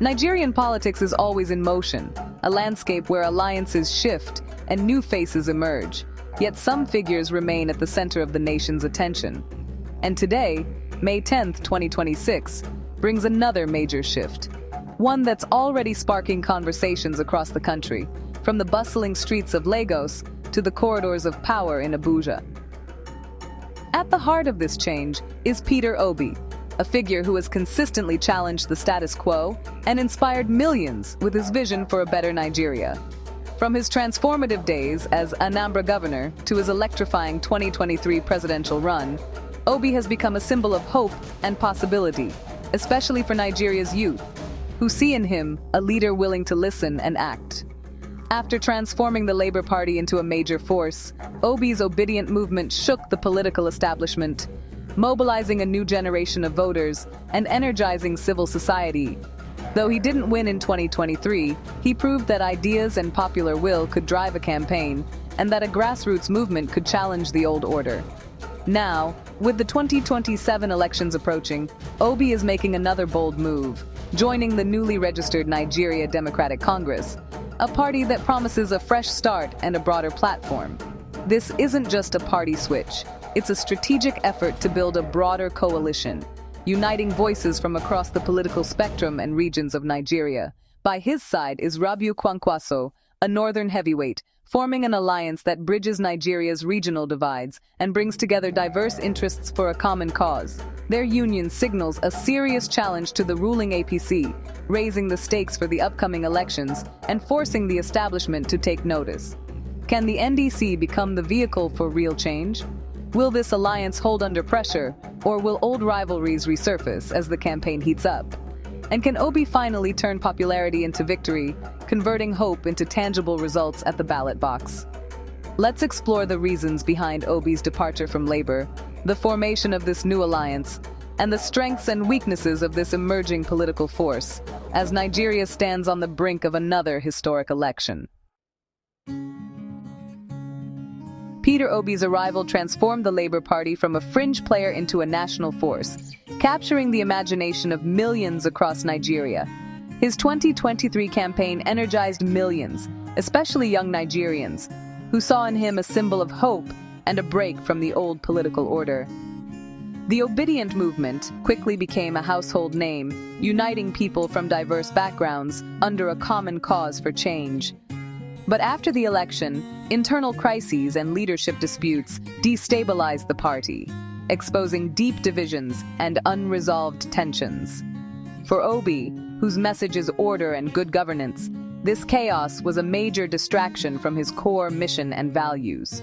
Nigerian politics is always in motion, a landscape where alliances shift and new faces emerge. Yet some figures remain at the center of the nation's attention. And today, May 10th, 2026, brings another major shift. One that's already sparking conversations across the country, from the bustling streets of Lagos to the corridors of power in Abuja. At the heart of this change is Peter Obi, a figure who has consistently challenged the status quo and inspired millions with his vision for a better Nigeria. From his transformative days as Anambra governor to his electrifying 2023 presidential run, Obi has become a symbol of hope and possibility, especially for Nigeria's youth, who see in him a leader willing to listen and act. After transforming the Labour Party into a major force, Obi's obedient movement shook the political establishment, mobilizing a new generation of voters and energizing civil society. Though he didn't win in 2023, he proved that ideas and popular will could drive a campaign and that a grassroots movement could challenge the old order. Now, with the 2027 elections approaching, Obi is making another bold move, joining the newly registered Nigeria Democratic Congress, a party that promises a fresh start and a broader platform. This isn't just a party switch, it's a strategic effort to build a broader coalition, uniting voices from across the political spectrum and regions of Nigeria. By his side is Rabiu Kwankwaso, a northern heavyweight, forming an alliance that bridges Nigeria's regional divides and brings together diverse interests for a common cause. Their union signals a serious challenge to the ruling APC, raising the stakes for the upcoming elections and forcing the establishment to take notice. Can the NDC become the vehicle for real change? Will this alliance hold under pressure, or will old rivalries resurface as the campaign heats up? And can Obi finally turn popularity into victory, converting hope into tangible results at the ballot box? Let's explore the reasons behind Obi's departure from Labour, the formation of this new alliance, and the strengths and weaknesses of this emerging political force, as Nigeria stands on the brink of another historic election. Peter Obi's arrival transformed the Labour Party from a fringe player into a national force, capturing the imagination of millions across Nigeria. His 2023 campaign energized millions, especially young Nigerians, who saw in him a symbol of hope and a break from the old political order. The Obedient movement quickly became a household name, uniting people from diverse backgrounds under a common cause for change. But after the election, internal crises and leadership disputes destabilized the party, exposing deep divisions and unresolved tensions. For Obi, whose message is order and good governance, this chaos was a major distraction from his core mission and values.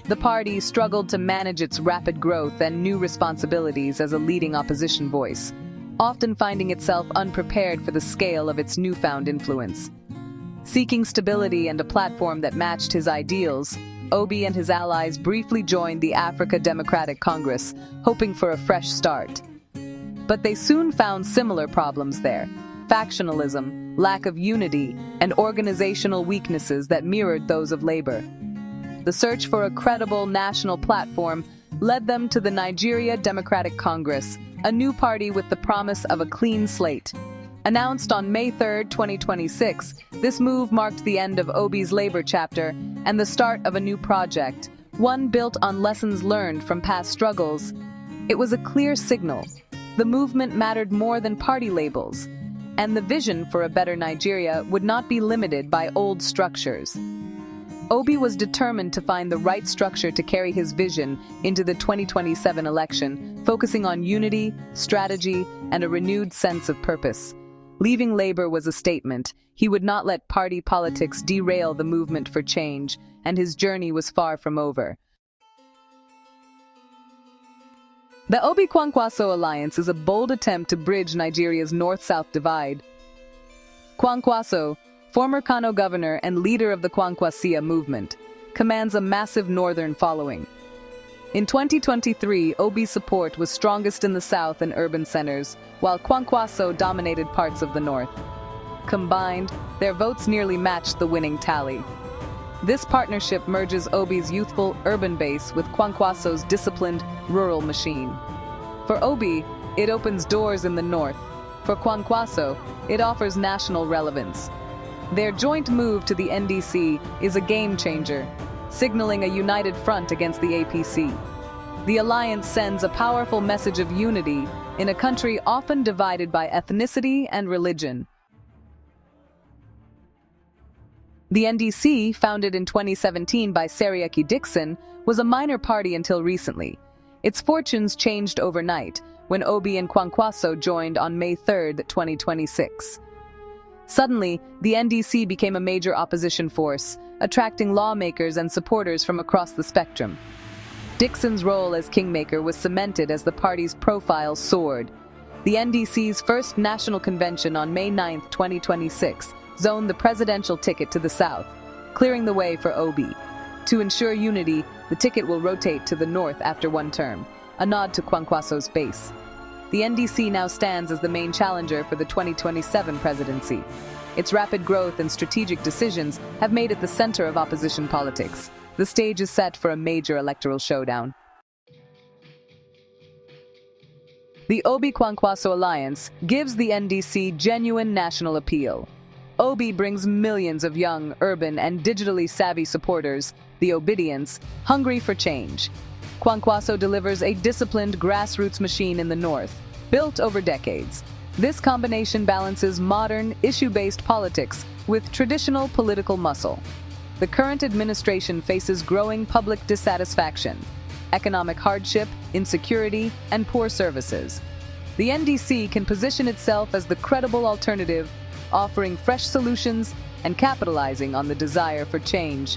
The party struggled to manage its rapid growth and new responsibilities as a leading opposition voice, often finding itself unprepared for the scale of its newfound influence. Seeking stability and a platform that matched his ideals, Obi and his allies briefly joined the Africa Democratic Congress, hoping for a fresh start. But they soon found similar problems there: factionalism, lack of unity, and organizational weaknesses that mirrored those of Labour. The search for a credible national platform led them to the Nigeria Democratic Congress, a new party with the promise of a clean slate. Announced on May 3, 2026, this move marked the end of Obi's Labour chapter and the start of a new project, one built on lessons learned from past struggles. It was a clear signal. The movement mattered more than party labels, and the vision for a better Nigeria would not be limited by old structures. Obi was determined to find the right structure to carry his vision into the 2027 election, focusing on unity, strategy, and a renewed sense of purpose. Leaving Labour was a statement. He would not let party politics derail the movement for change, and his journey was far from over. The Obi-Kwankwaso alliance is a bold attempt to bridge Nigeria's north-south divide. Kwankwaso, former Kano governor and leader of the Kwankwasia movement, commands a massive northern following. In 2023, Obi's support was strongest in the south and urban centers, while Kwankwaso dominated parts of the north. Combined, their votes nearly matched the winning tally. This partnership merges Obi's youthful urban base with Kwankwaso's disciplined rural machine. For Obi, it opens doors in the north, For Kwankwaso, it offers national relevance. Their joint move to the NDC is a game changer, signaling a united front against the APC. The alliance sends a powerful message of unity in a country often divided by ethnicity and religion. The NDC, founded in 2017 by Seriake Dickson, was a minor party until recently. Its fortunes changed overnight when Obi and Kwankwaso joined on May 3, 2026. Suddenly, the NDC became a major opposition force, attracting lawmakers and supporters from across the spectrum. Dickson's role as kingmaker was cemented as the party's profile soared. The NDC's first national convention on May 9, 2026, zoned the presidential ticket to the south, clearing the way for Obi. To ensure unity, the ticket will rotate to the north after one term, a nod to Kwankwaso's base. The NDC now stands as the main challenger for the 2027 presidency. Its rapid growth and strategic decisions have made it the center of opposition politics. The stage is set for a major electoral showdown. The Obi-Kwankwaso alliance gives the NDC genuine national appeal. Obi brings millions of young, urban, and digitally savvy supporters, the Obidians, hungry for change. Kwankwaso delivers a disciplined grassroots machine in the north, built over decades. This combination balances modern, issue-based politics with traditional political muscle. The current administration faces growing public dissatisfaction, economic hardship, insecurity, and poor services. The NDC can position itself as the credible alternative, offering fresh solutions and capitalizing on the desire for change.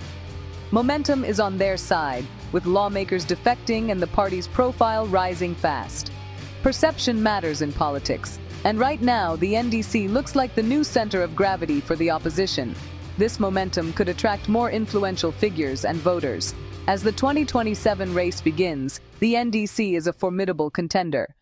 Momentum is on their side, with lawmakers defecting and the party's profile rising fast. Perception matters in politics, and right now the NDC looks like the new center of gravity for the opposition. This momentum could attract more influential figures and voters. As the 2027 race begins, the NDC is a formidable contender.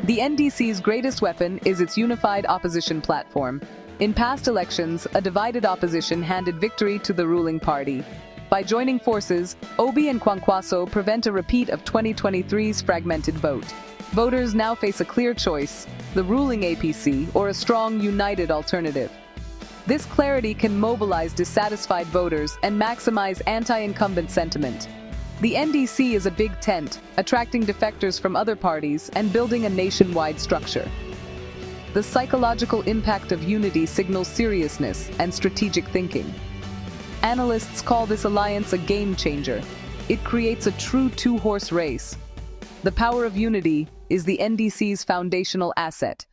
The NDC's greatest weapon is its unified opposition platform. In past elections, a divided opposition handed victory to the ruling party. By joining forces, Obi and Kwankwaso prevent a repeat of 2023's fragmented vote. Voters now face a clear choice: the ruling APC or a strong, united alternative. This clarity can mobilize dissatisfied voters and maximize anti-incumbent sentiment. The NDC is a big tent, attracting defectors from other parties and building a nationwide structure. The psychological impact of unity signals seriousness and strategic thinking. Analysts call this alliance a game changer. It creates a true two-horse race. The power of unity is the NDC's foundational asset.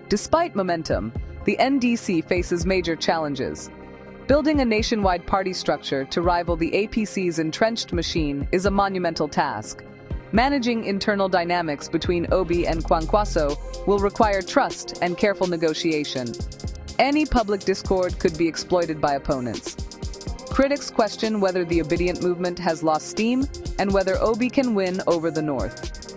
Despite momentum, the NDC faces major challenges. Building a nationwide party structure to rival the APC's entrenched machine is a monumental task. Managing internal dynamics between Obi and Kwankwaso will require trust and careful negotiation. Any public discord could be exploited by opponents. Critics question whether the obedient movement has lost steam and whether Obi can win over the north.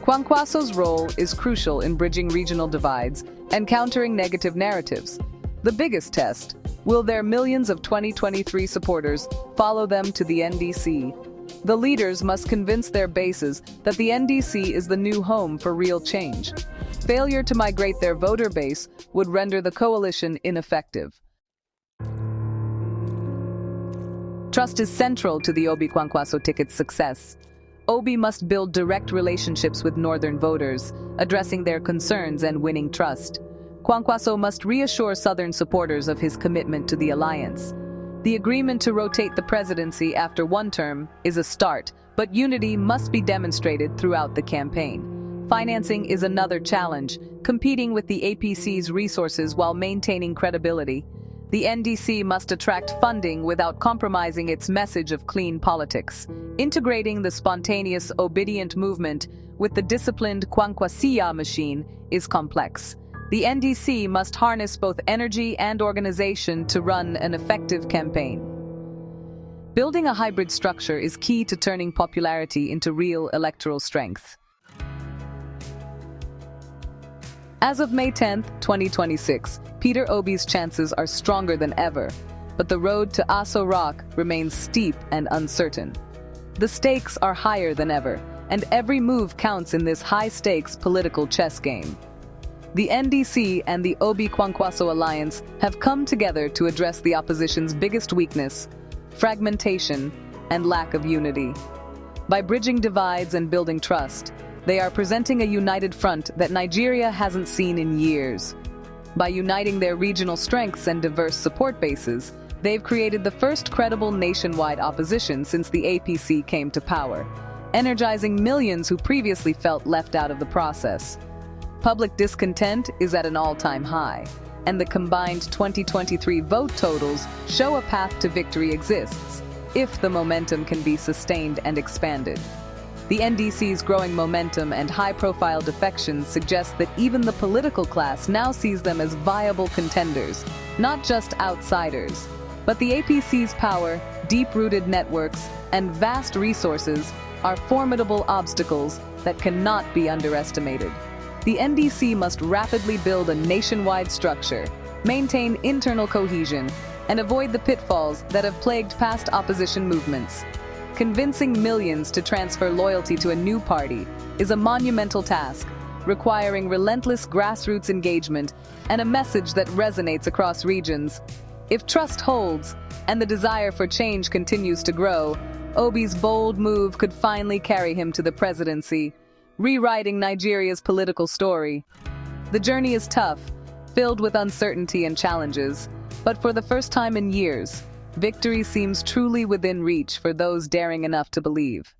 Kwankwaso's role is crucial in bridging regional divides and countering negative narratives. The biggest test: will their millions of 2023 supporters follow them to the NDC? The leaders must convince their bases that the NDC is the new home for real change. Failure to migrate their voter base would render the coalition ineffective. Trust is central to the Obi-Kwankwaso ticket's success. Obi must build direct relationships with northern voters, addressing their concerns and winning trust. Kwankwaso must reassure southern supporters of his commitment to the alliance. The agreement to rotate the presidency after one term is a start, but unity must be demonstrated throughout the campaign. Financing is another challenge, competing with the APC's resources while maintaining credibility. The NDC must attract funding without compromising its message of clean politics. Integrating the spontaneous obedient movement with the disciplined Kwankwasiya machine is complex. The NDC must harness both energy and organization to run an effective campaign. Building a hybrid structure is key to turning popularity into real electoral strength. As of May 10, 2026, Peter Obi's chances are stronger than ever, but the road to Aso Rock remains steep and uncertain. The stakes are higher than ever. and every move counts in this high-stakes political chess game. The NDC and the Obi Kwankwaso alliance have come together to address the opposition's biggest weakness: fragmentation and lack of unity. By bridging divides and building trust, they are presenting a united front that Nigeria hasn't seen in years. By uniting their regional strengths and diverse support bases, they've created the first credible nationwide opposition since the APC came to power, energizing millions who previously felt left out of the process. Public discontent is at an all-time high, and the combined 2023 vote totals show a path to victory exists, if the momentum can be sustained and expanded. The NDC's growing momentum and high-profile defections suggest that even the political class now sees them as viable contenders, not just outsiders. But the APC's power, deep-rooted networks, and vast resources are formidable obstacles that cannot be underestimated. The NDC must rapidly build a nationwide structure, maintain internal cohesion, and avoid the pitfalls that have plagued past opposition movements. Convincing millions to transfer loyalty to a new party is a monumental task, requiring relentless grassroots engagement and a message that resonates across regions. If trust holds and the desire for change continues to grow, Obi's bold move could finally carry him to the presidency, rewriting Nigeria's political story. The journey is tough, filled with uncertainty and challenges, but for the first time in years, victory seems truly within reach for those daring enough to believe.